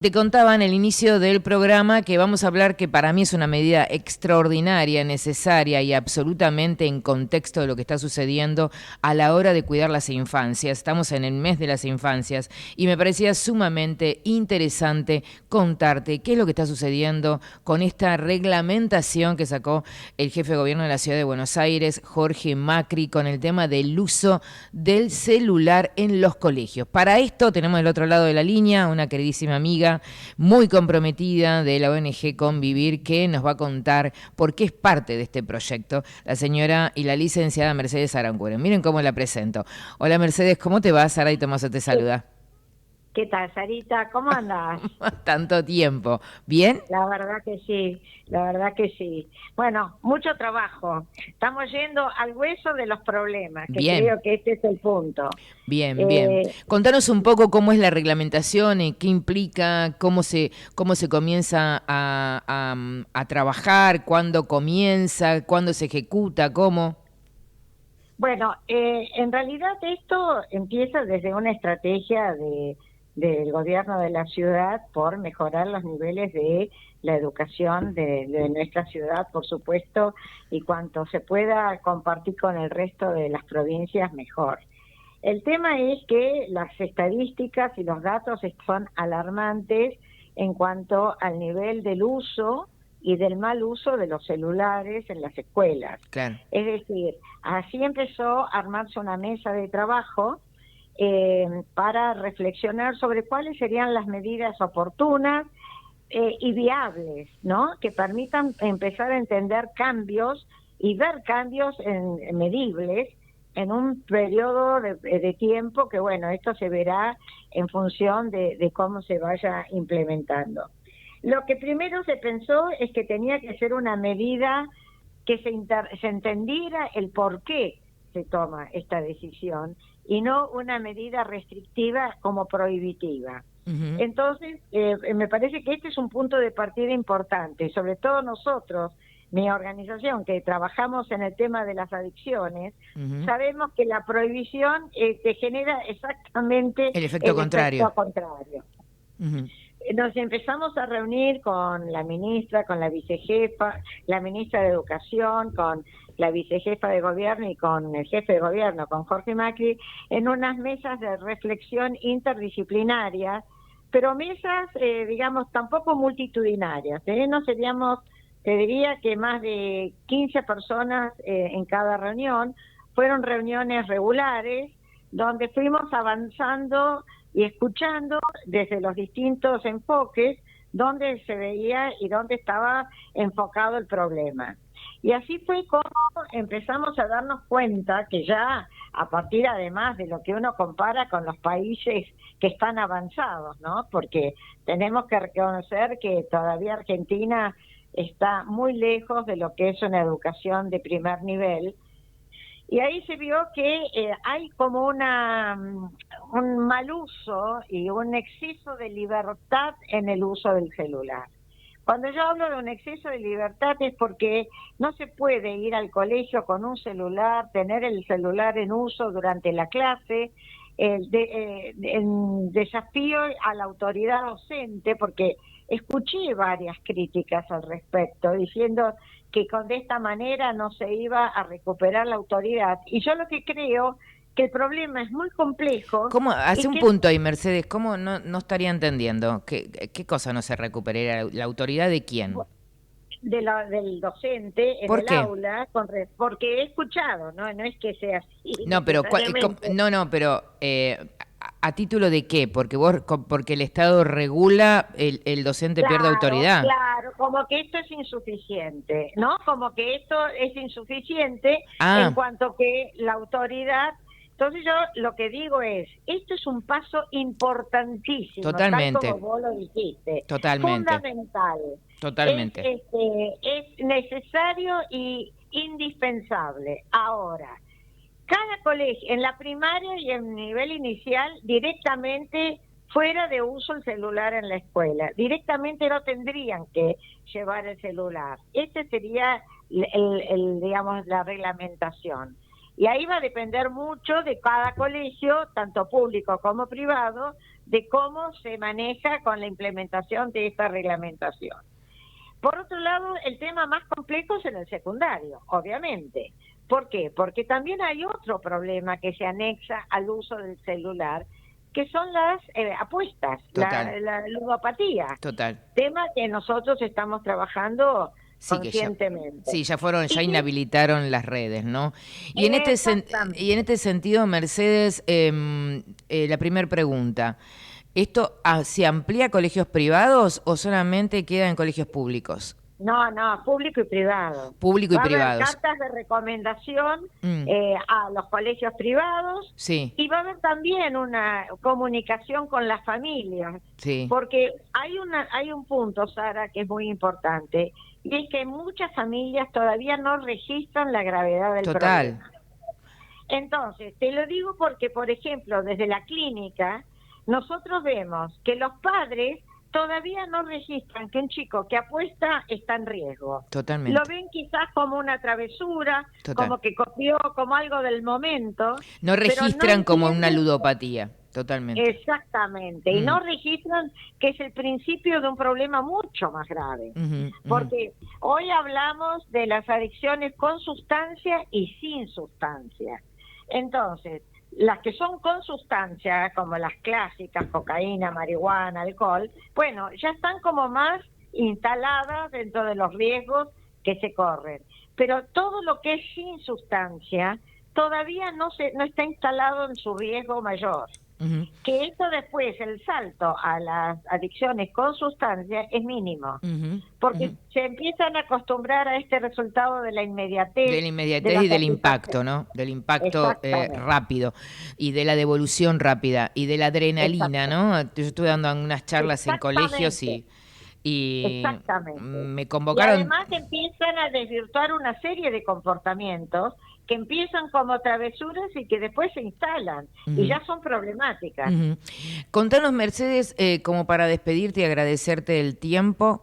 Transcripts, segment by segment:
Te contaba en el inicio del programa que vamos a hablar que para mí es una medida extraordinaria, necesaria y absolutamente en contexto de lo que está sucediendo a la hora de cuidar las infancias. Estamos en el mes de las infancias y me parecía sumamente interesante contarte qué es lo que está sucediendo con esta reglamentación que sacó el jefe de gobierno de la ciudad de Buenos Aires, Jorge Macri, con el tema del uso del celular en los colegios. Para esto tenemos del otro lado de la línea una queridísima amiga muy comprometida de la ONG Convivir, que nos va a contar por qué es parte de este proyecto, la señora y la licenciada Mercedes Aranguren. Miren cómo la presento. Hola Mercedes, ¿cómo te va? Sara y Tomaso te saluda. ¿Qué tal, Sarita? ¿Cómo andás? Tanto tiempo. ¿Bien? La verdad que sí, la verdad que sí. Bueno, mucho trabajo. Estamos yendo al hueso de los problemas, que Bien. creo que este es el punto. Bien, bien. Eh, Contanos un poco cómo es la reglamentación, qué implica, cómo se comienza a trabajar, cuándo comienza, cuándo se ejecuta, cómo. bueno, en realidad esto empieza desde una estrategia del gobierno de la ciudad por mejorar los niveles de la educación de nuestra ciudad, por supuesto, y cuanto se pueda compartir con el resto de las provincias, mejor. El tema es que las estadísticas y los datos son alarmantes en cuanto al nivel del uso y del mal uso de los celulares en las escuelas. Claro. Es decir, así empezó a armarse una mesa de trabajo para reflexionar sobre cuáles serían las medidas oportunas y viables, ¿no? Que permitan empezar a entender cambios y ver cambios medibles en un periodo de tiempo que, bueno, esto se verá en función de cómo se vaya implementando. Lo que primero se pensó es que tenía que ser una medida que se entendiera el por qué se toma esta decisión y no una medida restrictiva como prohibitiva. Uh-huh. Entonces, me parece que este es un punto de partida importante, sobre todo nosotros, mi organización, que trabajamos en el tema de las adicciones, Uh-huh. sabemos que la prohibición te genera exactamente El efecto el contrario. efecto contrario. Uh-huh. Nos empezamos a reunir con la ministra, con la vicejefa, la ministra de Educación, con la vicejefa de gobierno y con el jefe de gobierno, con Jorge Macri, en unas mesas de reflexión interdisciplinaria, pero mesas, digamos, tampoco multitudinarias, no seríamos, te diría que más de 15 personas en cada reunión. Fueron reuniones regulares donde fuimos avanzando y escuchando desde los distintos enfoques dónde se veía y dónde estaba enfocado el problema. Y así fue como empezamos a darnos cuenta que ya a partir además de lo que uno compara con los países que están avanzados, ¿no? Porque tenemos que reconocer que todavía Argentina está muy lejos de lo que es una educación de primer nivel. Y ahí se vio que hay como un mal uso y un exceso de libertad en el uso del celular. Cuando yo hablo de un exceso de libertad es porque no se puede ir al colegio con un celular, tener el celular en uso durante la clase, en desafío a la autoridad docente, porque escuché varias críticas al respecto, diciendo que de esta manera no se iba a recuperar la autoridad. Y yo lo que creo que el problema es muy complejo ¿Cómo? y Hace un que punto ahí, Mercedes. ¿Cómo no estaría entendiendo? ¿Qué cosa no se recuperaría? ¿La autoridad de quién? del docente en ¿Por el qué? aula, porque he escuchado, no es que sea así No, pero necesariamente. ¿a título de qué? Porque el Estado regula, el docente pierde Claro, autoridad. claro, como que esto es insuficiente, ¿no? Como que esto es insuficiente en Ah, cuanto que la autoridad. Entonces yo lo que digo es, esto es un paso importantísimo, tal como totalmente, vos lo dijiste, totalmente, fundamental. totalmente. Es necesario y indispensable. Ahora, cada colegio, en la primaria y en nivel inicial, directamente fuera de uso el celular en la escuela. Directamente no tendrían que llevar el celular. Este sería, digamos, la reglamentación. Y ahí va a depender mucho de cada colegio, tanto público como privado, de cómo se maneja con la implementación de esta reglamentación. Por otro lado, el tema más complejo es en el secundario, obviamente. ¿Por qué? Porque también hay otro problema que se anexa al uso del celular, que son las apuestas, la ludopatía. Total. Tema que nosotros estamos trabajando conscientemente. Ya inhabilitaron las redes, ¿no? Y en este sentido, Mercedes, la primera pregunta, ¿esto se amplía a colegios privados o solamente queda en colegios públicos? No, público y privado. Público y privados. Va a haber cartas de recomendación a los colegios privados, sí. Y va a haber también una comunicación con las familias, sí. Porque hay un punto, Sara, que es muy importante, y es que muchas familias todavía no registran la gravedad del problema. Entonces, te lo digo porque, por ejemplo, desde la clínica, nosotros vemos que los padres todavía no registran que un chico que apuesta está en riesgo. Totalmente. Lo ven quizás como una travesura, como que copió, como algo del momento. No registran como una ludopatía. Totalmente. Exactamente. Y no registran que es el principio de un problema mucho más grave. Porque hoy hablamos de las adicciones con sustancia y sin sustancia. Entonces, las que son con sustancia, como las clásicas, cocaína, marihuana, alcohol, bueno, ya están como más instaladas dentro de los riesgos que se corren. Pero todo lo que es sin sustancia todavía no está instalado en su riesgo mayor. Que eso después, el salto a las adicciones con sustancia es mínimo, porque se empiezan a acostumbrar a este resultado de la inmediatez. De la inmediatez y del impacto, ¿no? Del impacto rápido y de la devolución rápida y de la adrenalina, ¿no? Yo estuve dando unas charlas en colegios y me convocaron. Y además empiezan a desvirtuar una serie de comportamientos que empiezan como travesuras y que después se instalan y ya son problemáticas. Contanos, Mercedes, como para despedirte y agradecerte el tiempo,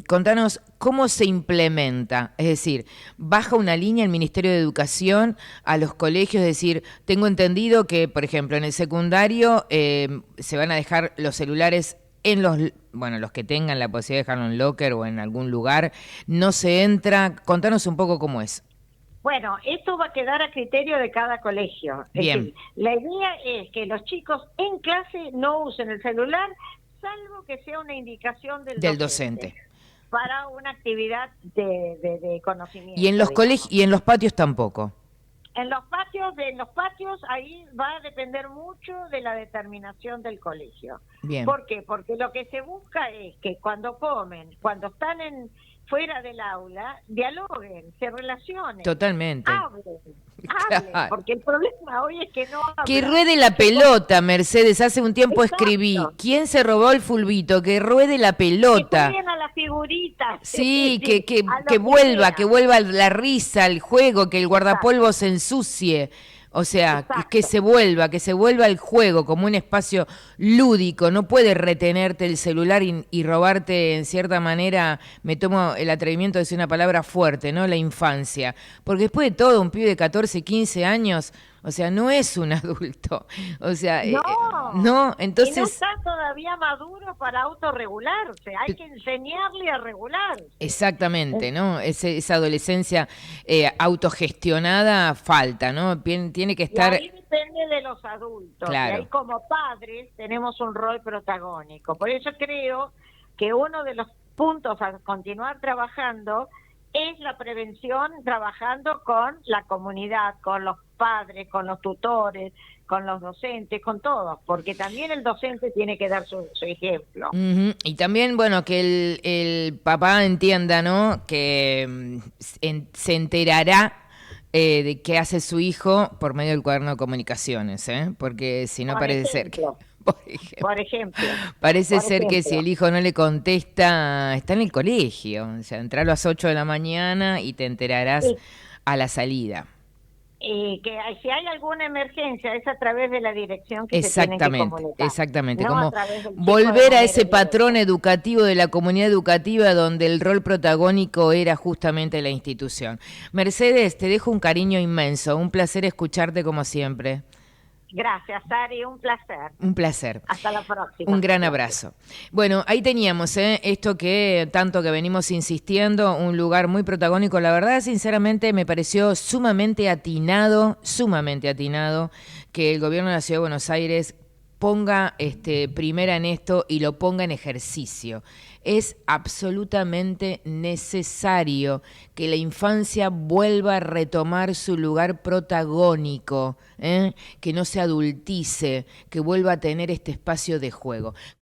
contanos cómo se implementa, es decir, baja una línea el Ministerio de Educación a los colegios, es decir, tengo entendido que, por ejemplo, en el secundario se van a dejar los celulares en los que tengan la posibilidad de dejarlo en locker o en algún lugar, no se entra. Contanos un poco cómo es. Bueno, esto va a quedar a criterio de cada colegio. Bien. Es decir, la idea es que los chicos en clase no usen el celular, salvo que sea una indicación del docente para una actividad de conocimiento. Y en los colegios y en los patios tampoco. En los patios ahí va a depender mucho de la determinación del colegio. Bien. ¿Por qué? Porque lo que se busca es que cuando comen, cuando están fuera del aula, dialoguen, se relacionen. Totalmente. Hablen, claro. Porque el problema hoy es que no hablan. Que ruede la pelota, Mercedes. Hace un tiempo escribí, ¿quién se robó el fulbito? Que ruede la pelota. Que jueguen a las figuritas. Sí, que vuelva la risa, el juego, que el guardapolvo se ensucie. O sea, que se vuelva el juego como un espacio lúdico. No puede retenerte el celular y robarte, en cierta manera, me tomo el atrevimiento de decir una palabra fuerte, ¿no? La infancia. Porque después de todo, un pibe de 14, 15 años, o sea, no es un adulto. O sea, no, entonces... Y no está todavía maduro para autorregularse. Hay que enseñarle a regularse. Exactamente, ¿no? Esa adolescencia autogestionada falta, ¿no? Tiene que estar... Y ahí depende de los adultos. Claro. Y ahí como padres tenemos un rol protagónico. Por eso creo que uno de los puntos a continuar trabajando es la prevención, trabajando con la comunidad, con los padres, con los tutores, con los docentes, con todos, porque también el docente tiene que dar su ejemplo. Y también, bueno, que el papá entienda, ¿no? Que se enterará de qué hace su hijo por medio del cuaderno de comunicaciones, porque si no parece ser que... Por ejemplo. Parece ser que si el hijo no le contesta, está en el colegio. O sea, entra a las 8 de la mañana y te enterarás a la salida. Que si hay alguna emergencia es a través de la dirección que se tiene que comunicar. Exactamente, no como volver a ese patrón educativo de la comunidad educativa donde el rol protagónico era justamente la institución. Mercedes, te dejo un cariño inmenso, un placer escucharte como siempre. Gracias, Sari, un placer. Un placer. Hasta la próxima. Un gran abrazo. Bueno, ahí teníamos esto que tanto que venimos insistiendo, un lugar muy protagónico. La verdad, sinceramente, me pareció sumamente atinado que el gobierno de la Ciudad de Buenos Aires ponga primera en esto y lo ponga en ejercicio. Es absolutamente necesario que la infancia vuelva a retomar su lugar protagónico, que no se adultice, que vuelva a tener este espacio de juego.